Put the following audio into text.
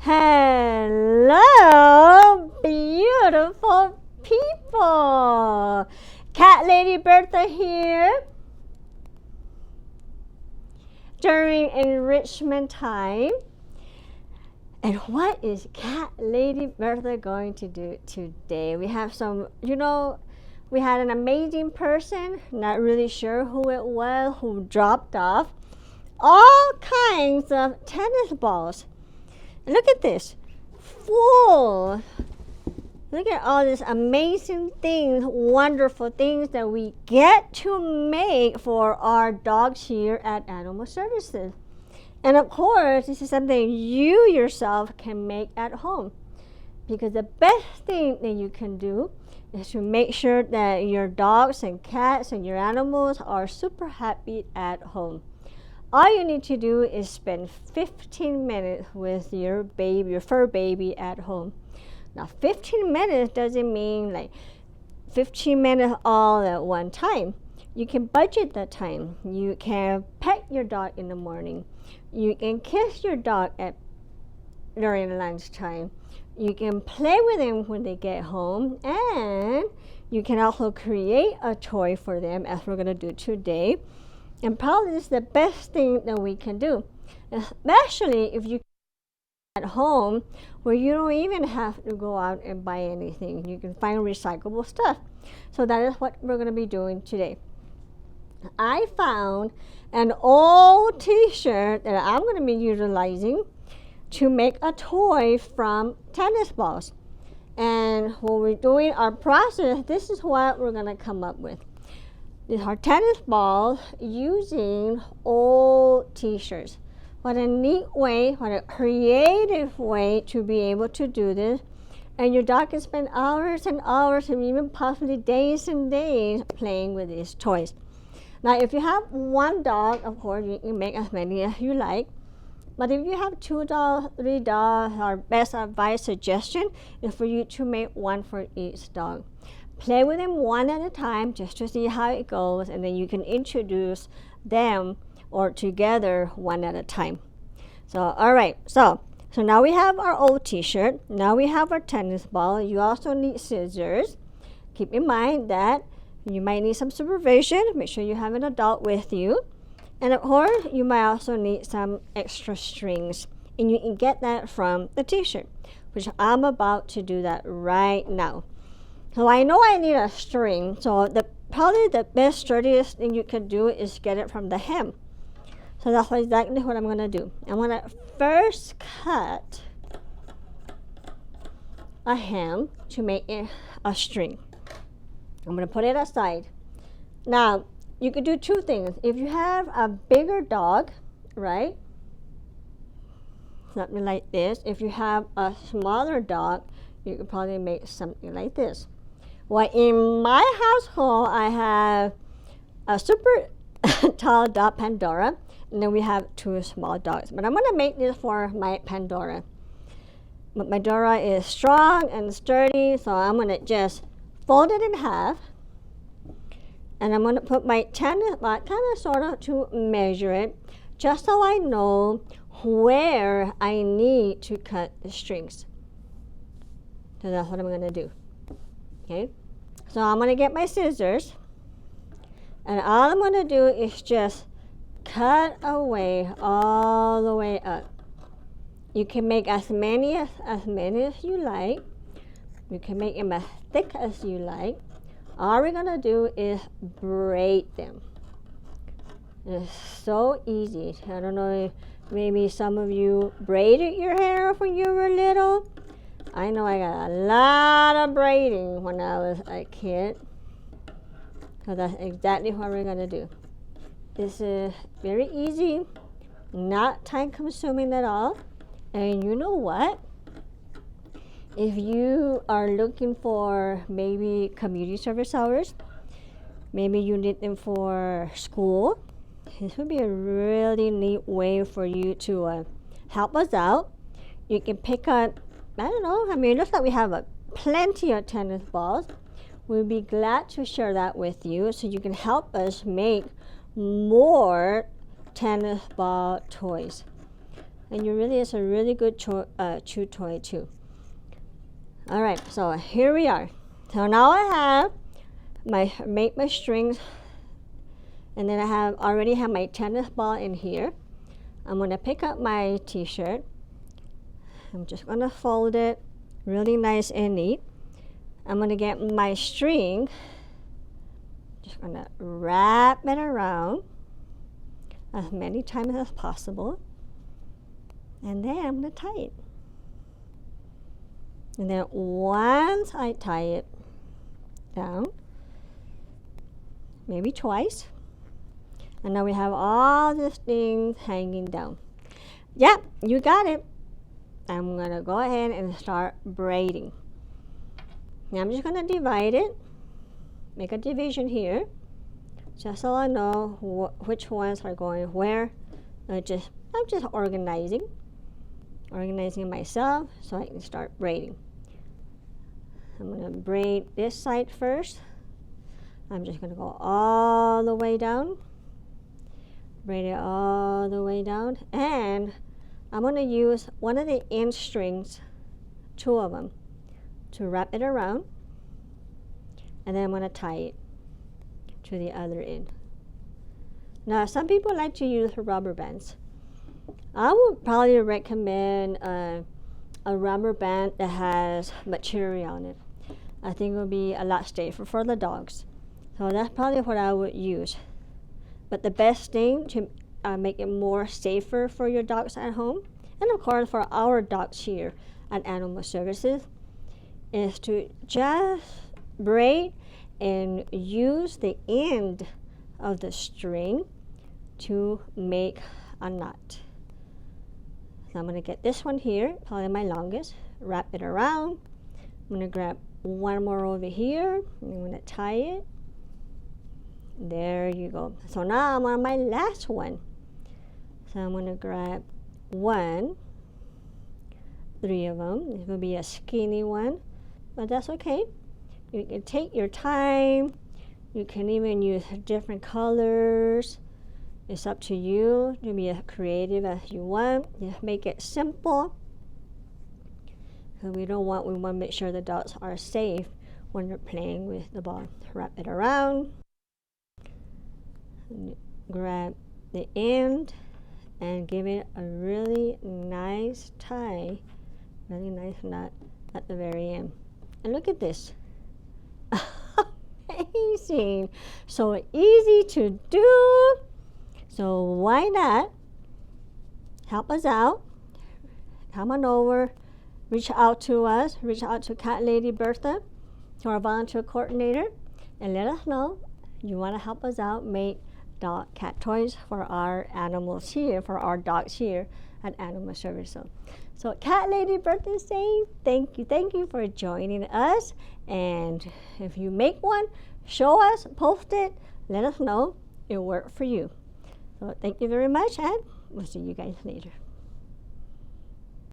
Hello, beautiful people. Cat-Lady Bertha here. During enrichment time. And what is Cat-Lady Bertha going to do today? We have some, we had an amazing person, not really sure who it was, who dropped off all kinds of tennis balls. Look at this, full. Look at all these amazing things, wonderful things that we get to make for our dogs here at Animal Services. And of course, this is something you yourself can make at home. Because the best thing that you can do is to make sure that your dogs and cats and your animals are super happy at home. All you need to do is spend 15 minutes with your baby, your fur baby at home. Now, 15 minutes doesn't mean like 15 minutes all at one time. You can budget that time. You can pet your dog in the morning. You can kiss your dog during lunchtime. You can play with them when they get home. And you can also create a toy for them, as we're going to do today. And probably this is the best thing that we can do, especially if you at home where you don't even have to go out and buy anything. You can find recyclable stuff. So that is what we're going to be doing today. I found an old t-shirt that I'm going to be utilizing to make a toy from tennis balls. And when we're doing our process, this is what we're going to come up with. These are tennis balls using old t-shirts. What a neat way, what a creative way to be able to do this. And your dog can spend hours and hours and even possibly days and days playing with these toys. Now, if you have one dog, of course, you can make as many as you like. But if you have 2 dogs, 3 dogs, our best advice suggestion is for you to make one for each dog. Play with them one at a time just to see how it goes, and then you can introduce them or together one at a time. So, all right, so now we have our old t-shirt. Now we have our tennis ball. You also need scissors. Keep in mind that you might need some supervision. Make sure you have an adult with you. And of course, you might also need some extra strings. And you can get that from the t-shirt, which I'm about to do that right now. So I know I need a string. So probably the best, sturdiest thing you can do is get it from the hem. So that's exactly what I'm going to do. I'm going to first cut a hem to make it a string. I'm going to put it aside. Now, you could do 2 things. If you have a bigger dog, right? Something like this. If you have a smaller dog, you could probably make something like this. Well, in my household, I have a super tall dog, Pandora, and then we have 2 small dogs. But I'm going to make this for my Pandora. But Pandora is strong and sturdy, so I'm going to just fold it in half. And I'm going to put my tennis ball kind of sort of to measure it, just so I know where I need to cut the strings. So that's what I'm going to do. Okay, so I'm going to get my scissors, and all I'm going to do is just cut away all the way up. You can make as many as you like. You can make them as thick as you like. All we're going to do is braid them. It's so easy. I don't know if maybe some of you braided your hair when you were little. I know I got a lot of braiding when I was a kid. So that's exactly what we're going to do. This is very easy, not time consuming at all. And you know what? If you are looking for maybe community service hours, maybe you need them for school, this would be a really neat way for you to help us out. You can pick up, I don't know, it looks like we have plenty of tennis balls. We'll be glad to share that with you so you can help us make more tennis ball toys. And it's a really good chew toy too. All right, so here we are. So now I have made my strings, and then I already have my tennis ball in here. I'm gonna pick up my t-shirt. I'm just gonna fold it really nice and neat. I'm gonna get my string, just gonna wrap it around as many times as possible, and then I'm gonna tie it. And then once I tie it down, maybe twice, and now we have all these things hanging down. Yep, you got it. I'm gonna go ahead and start braiding. Now I'm just gonna divide it, make a division here, just so I know which ones are going where. I'm just organizing myself so I can start braiding. I'm gonna braid this side first. I'm just gonna go all the way down, braid it all the way down, and I'm gonna use one of the end strings, 2 of them, to wrap it around, and then I'm gonna tie it to the other end. Now, some people like to use rubber bands. I would probably recommend a rubber band that has material on it. I think it would be a lot safer for the dogs. So that's probably what I would use. But the best thing to make it more safer for your dogs at home, and of course for our dogs here at Animal Services, is to just braid and use the end of the string to make a knot. So I'm going to get this one here, probably my longest, wrap it around. I'm going to grab one more over here, and I'm going to tie it. There you go. So now I'm on my last one. So I'm going to grab 3 of them. This will be a skinny one, but that's okay. You can take your time. You can even use different colors. It's up to you to be as creative as you want. Just make it simple. Because we want to make sure the dogs are safe when they're playing with the ball. Wrap it around. Grab the end and give it a really nice tie, really nice knot at the very end. And look at this. Amazing. So easy to do. So why not help us out? Come on over, reach out to us, reach out to Cat-Lady Bertha, to our volunteer coordinator, and let us know you want to help us out make dog cat toys for our animals here, for our dogs here at Animal Services. So Cat-Lady Bertha is saying thank you for joining us. And if you make one, show us, post it, let us know it worked for you. So thank you very much, and we'll see you guys later.